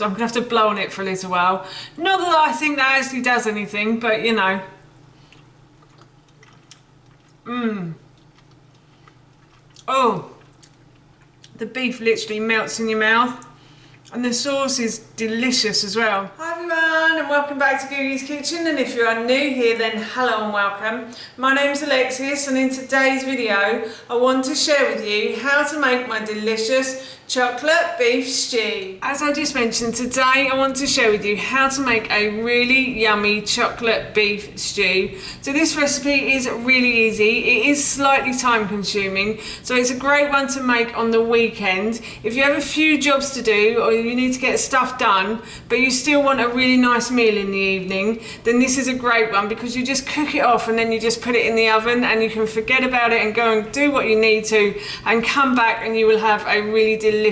so I'm gonna have to blow on it for a little while. Not that I think that actually does anything, but you know. Oh, the beef literally melts in your mouth. And the sauce is delicious as well. Hi everyone, and welcome back to Googie's Kitchen. And if you are new here, then hello and welcome. My name's Alexis, and in today's video I want to share with you how to make my delicious chocolate beef stew. As I just mentioned, today I want to share with you how to make a really yummy chocolate beef stew. So this recipe is really easy. It is slightly time consuming, so it's a great one to make on the weekend. If you have a few jobs to do or you need to get stuff done, but you still want a really nice meal in the evening, then this is a great one, because you just cook it off and then you just put it in the oven and you can forget about it and go and do what you need to and come back and you will have a really delicious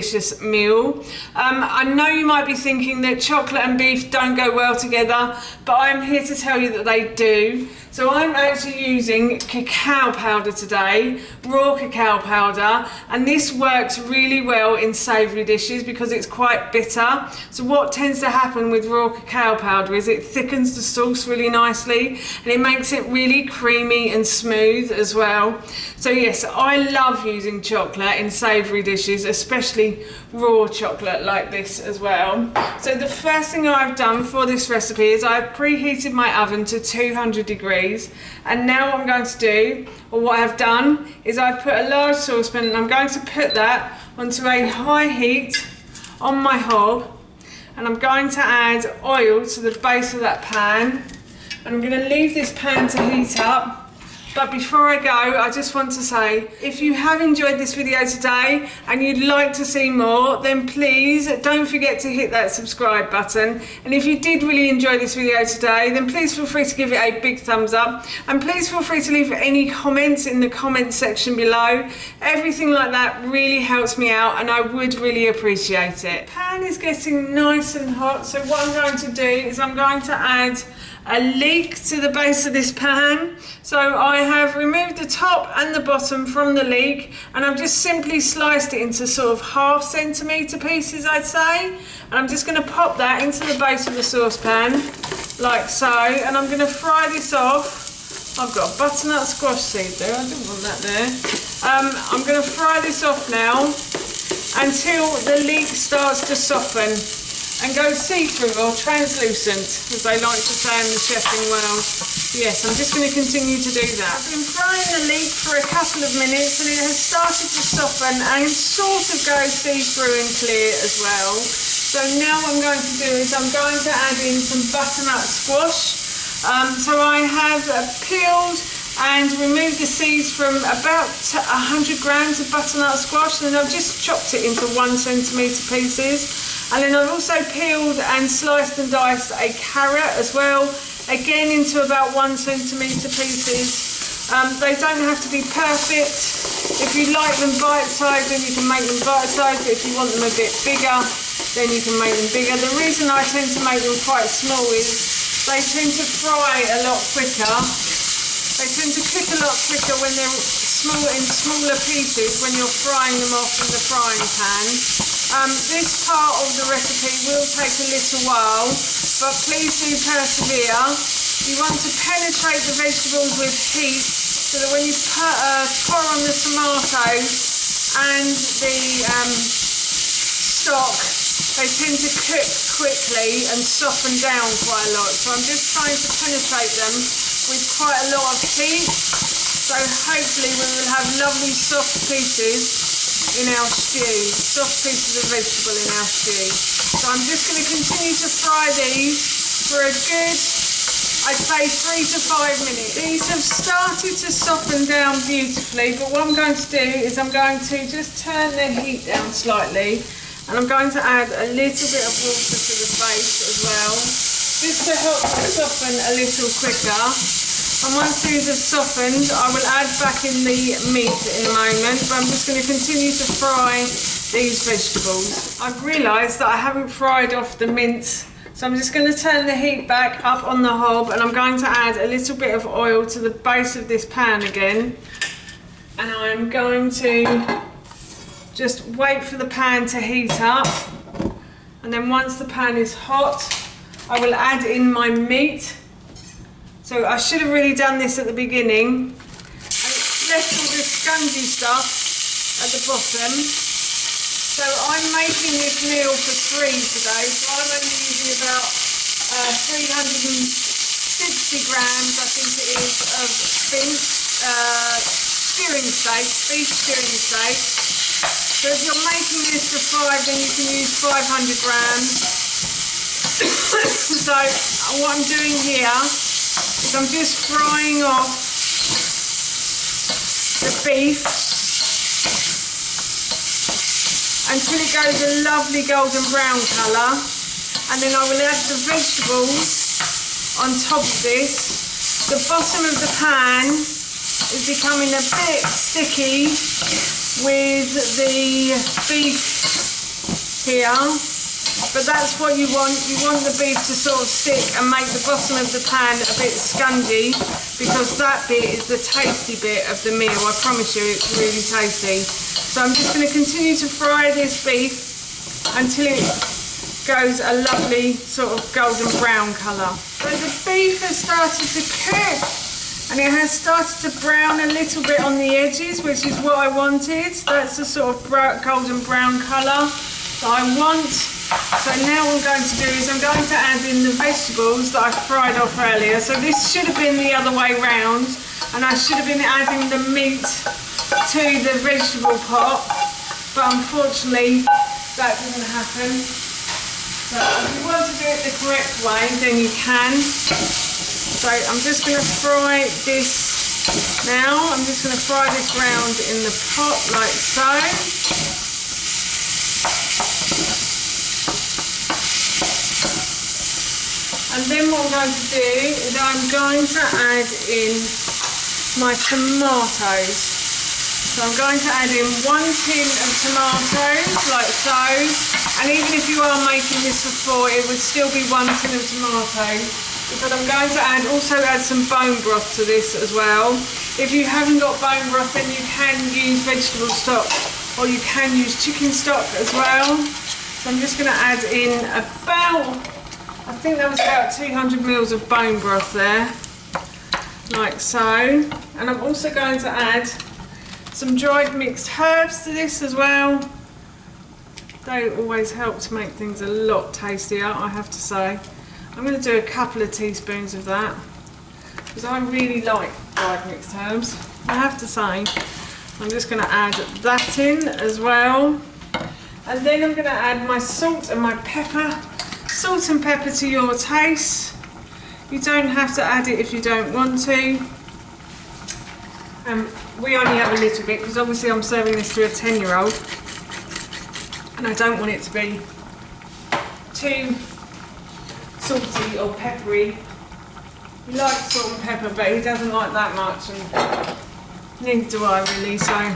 meal. I know you might be thinking that chocolate and beef don't go well together, but I'm here to tell you that they do. So I'm actually using cacao powder today, raw cacao powder, and this works really well in savoury dishes because it's quite bitter. So what tends to happen with raw cacao powder is it thickens the sauce really nicely and it makes it really creamy and smooth as well. So yes, I love using chocolate in savoury dishes, especially raw chocolate like this as well. So the first thing I've done for this recipe is I've preheated my oven to 200 degrees. And now what I'm going to do, or what I've done, is I've put a large saucepan and I'm going to put that onto a high heat on my hob, and I'm going to add oil to the base of that pan, and I'm going to leave this pan to heat up. But before I go, I just want to say, if you have enjoyed this video today and you'd like to see more, then please don't forget to hit that subscribe button. And if you did really enjoy this video today, then please feel free to give it a big thumbs up. And please feel free to leave any comments in the comments section below. Everything like that really helps me out and I would really appreciate it. The pan is getting nice and hot, so what I'm going to do is I'm going to add a leek to the base of this pan. So I have removed the top and the bottom from the leek, and I've just simply sliced it into sort of 1/2 centimetre pieces, I'd say. And I'm just going to pop that into the base of the saucepan like so, and I'm going to fry this off. I've got a butternut squash seed there, I didn't want that there. I'm going to fry this off now until the leek starts to soften and go see-through or translucent, as they like to say in the chefing world. Yes, I'm just going to continue to do that. I've been frying the leek for a couple of minutes and it has started to soften and sort of go see-through and clear as well. So now what I'm going to do is I'm going to add in some butternut squash. So I have peeled and removed the seeds from about 100 grams of butternut squash, and I've just chopped it into 1 centimetre pieces. And then I've also peeled and sliced and diced a carrot as well, again into about 1 centimetre pieces. They don't have to be perfect. If you like them bite-sized, then you can make them bite-sized, but if you want them a bit bigger, then you can make them bigger. The reason I tend to make them quite small is they tend to fry a lot quicker. They tend to cook a lot quicker when they're in smaller pieces when you're frying them off in the frying pan. This part of the recipe will take a little while, but please do persevere. You want to penetrate the vegetables with heat so that when you pour on the tomatoes and the stock, they tend to cook quickly and soften down quite a lot. So I'm just trying to penetrate them with quite a lot of heat. So hopefully we will have lovely soft pieces in our stew, soft pieces of vegetable in our stew. So I'm just going to continue to fry these for a good, I'd say 3 to 5 minutes. These have started to soften down beautifully, but what I'm going to do is I'm going to just turn the heat down slightly, and I'm going to add a little bit of water to the base as well, just to help them soften a little quicker. And once these have softened, I will add back in the meat in a moment, but I'm just going to continue to fry these vegetables. I've realised that I haven't fried off the mince, so I'm just going to turn the heat back up on the hob, and I'm going to add a little bit of oil to the base of this pan again. And I'm going to just wait for the pan to heat up. And then once the pan is hot, I will add in my meat. So I should have really done this at the beginning. And left all this spongy stuff at the bottom. So I'm making this meal for 3 today. So I'm only using about 360 grams, I think it is, of beef stewing steak, beef stewing steak. So if you're making this for 5, then you can use 500 grams. So what I'm doing here is I'm just frying off the beef until it goes a lovely golden brown colour, and then I will add the vegetables on top of this. The bottom of the pan is becoming a bit sticky with the beef here, but that's what you want. You want the beef to sort of stick and make the bottom of the pan a bit scungy, because that bit is the tasty bit of the meal. I promise you, it's really tasty. So I'm just going to continue to fry this beef until it goes a lovely sort of golden brown colour. So the beef has started to cook, and it has started to brown a little bit on the edges, which is what I wanted. That's the sort of golden brown colour that I want. So now what I'm going to do is I'm going to add in the vegetables that I fried off earlier. So this should have been the other way round, and I should have been adding the meat to the vegetable pot, but unfortunately that didn't happen. So if you want to do it the correct way, then you can. So I'm just going to fry this now. I'm just going to fry this round in the pot like so. And then what I'm going to do is I'm going to add in my tomatoes. So I'm going to add in 1 tin of tomatoes like so. And even if you are making this for 4, it would still be 1 tin of tomatoes. But I'm going to also add some bone broth to this as well. If you haven't got bone broth, then you can use vegetable stock, or you can use chicken stock as well. So I'm just going to add in about, I think that was about 200 mils of bone broth there, like so. And I'm also going to add some dried mixed herbs to this as well. They always help to make things a lot tastier, I have to say. I'm going to do a couple of teaspoons of that, because I really like dried mixed herbs, I have to say. I'm just going to add that in as well. And then I'm going to add my salt and my pepper. Salt and pepper to your taste. You don't have to add it if you don't want to. We only have a little bit, because obviously I'm serving this to a 10-year-old. And I don't want it to be too salty or peppery. He likes salt and pepper, but he doesn't like that much, and neither do I really, so I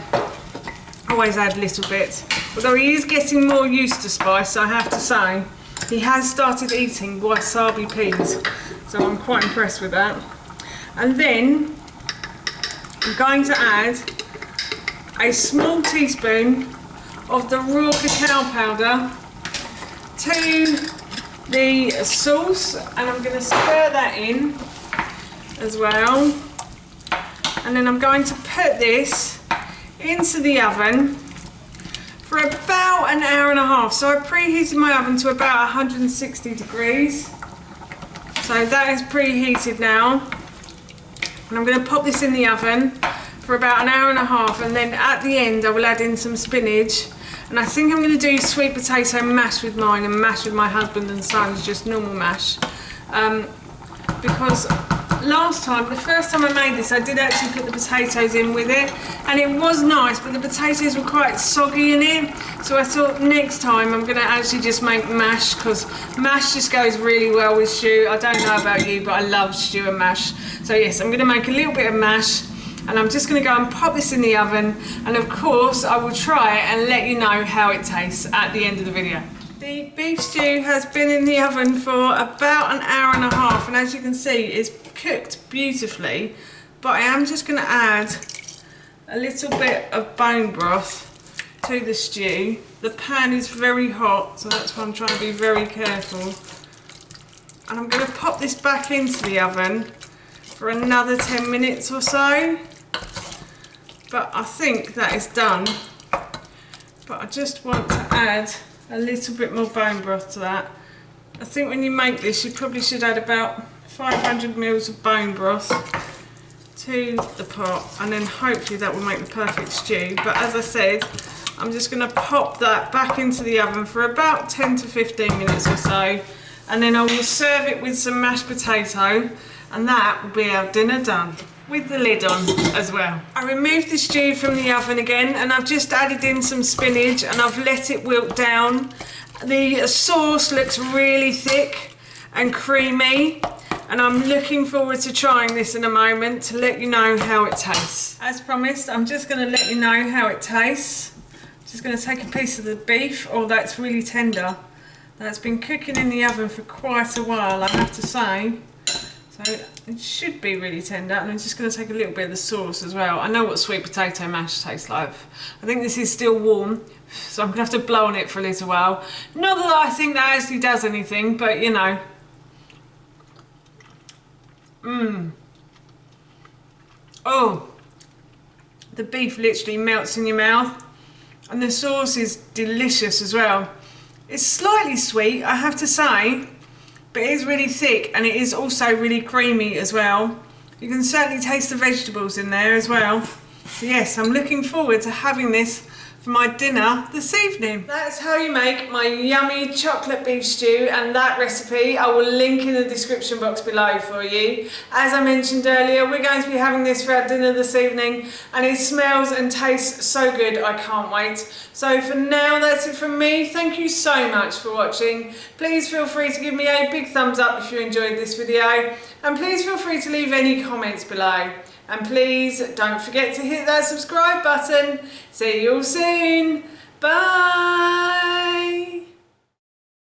always add little bits. Although he is getting more used to spice, I have to say. He has started eating wasabi peas, so I'm quite impressed with that. And then I'm going to add a small teaspoon of the raw cacao powder to the sauce, and I'm going to stir that in as well. And then I'm going to put this into the oven for about an hour and a half. So I preheated my oven to about 160 degrees. So that is preheated now. And I'm going to pop this in the oven for about an hour and a half, and then at the end I will add in some spinach. And I think I'm going to do sweet potato mash with mine, and mash with my husband and son's, just normal mash. Because last time, the first time I made this, I did actually put the potatoes in with it, and it was nice, but the potatoes were quite soggy in it. So I thought next time I'm going to actually just make mash, because mash just goes really well with stew. I don't know about you, but I love stew and mash. So yes, I'm going to make a little bit of mash, and I'm just going to go and pop this in the oven, and of course I will try it and let you know how it tastes at the end of the video. The beef stew has been in the oven for about an hour and a half, and as you can see it's cooked beautifully, but I am just going to add a little bit of bone broth to the stew. The pan is very hot, so that's why I'm trying to be very careful. And I'm going to pop this back into the oven for another 10 minutes or so. But I think that is done. But I just want to add a little bit more bone broth to that. I think when you make this, you probably should add about 500 ml of bone broth to the pot, and then hopefully that will make the perfect stew. But as I said, I'm just going to pop that back into the oven for about 10 to 15 minutes or so, and then I will serve it with some mashed potato, and that will be our dinner done, with the lid on as well. I removed the stew from the oven again, and I've just added in some spinach and I've let it wilt down. The sauce looks really thick and creamy, and I'm looking forward to trying this in a moment to let you know how it tastes. As promised, I'm just going to let you know how it tastes. Just going to take a piece of the beef. Oh, that's really tender. That's been cooking in the oven for quite a while, I have to say. So it should be really tender, and I'm just going to take a little bit of the sauce as well. I know what sweet potato mash tastes like. I think this is still warm, so I'm going to have to blow on it for a little while. Not that I think that actually does anything, but you know. Oh, the beef literally melts in your mouth, and the sauce is delicious as well. It's slightly sweet, I have to say, but it is really thick, and it is also really creamy as well. You can certainly taste the vegetables in there as well. So yes, I'm looking forward to having this for my dinner this evening. That's how you make my yummy chocolate beef stew, and that recipe I will link in the description box below for you. As I mentioned earlier, we're going to be having this for our dinner this evening, and it smells and tastes so good, I can't wait. So for now, that's it from me. Thank you so much for watching. Please feel free to give me a big thumbs up if you enjoyed this video, and please feel free to leave any comments below. And please don't forget to hit that subscribe button. See you all soon. Bye.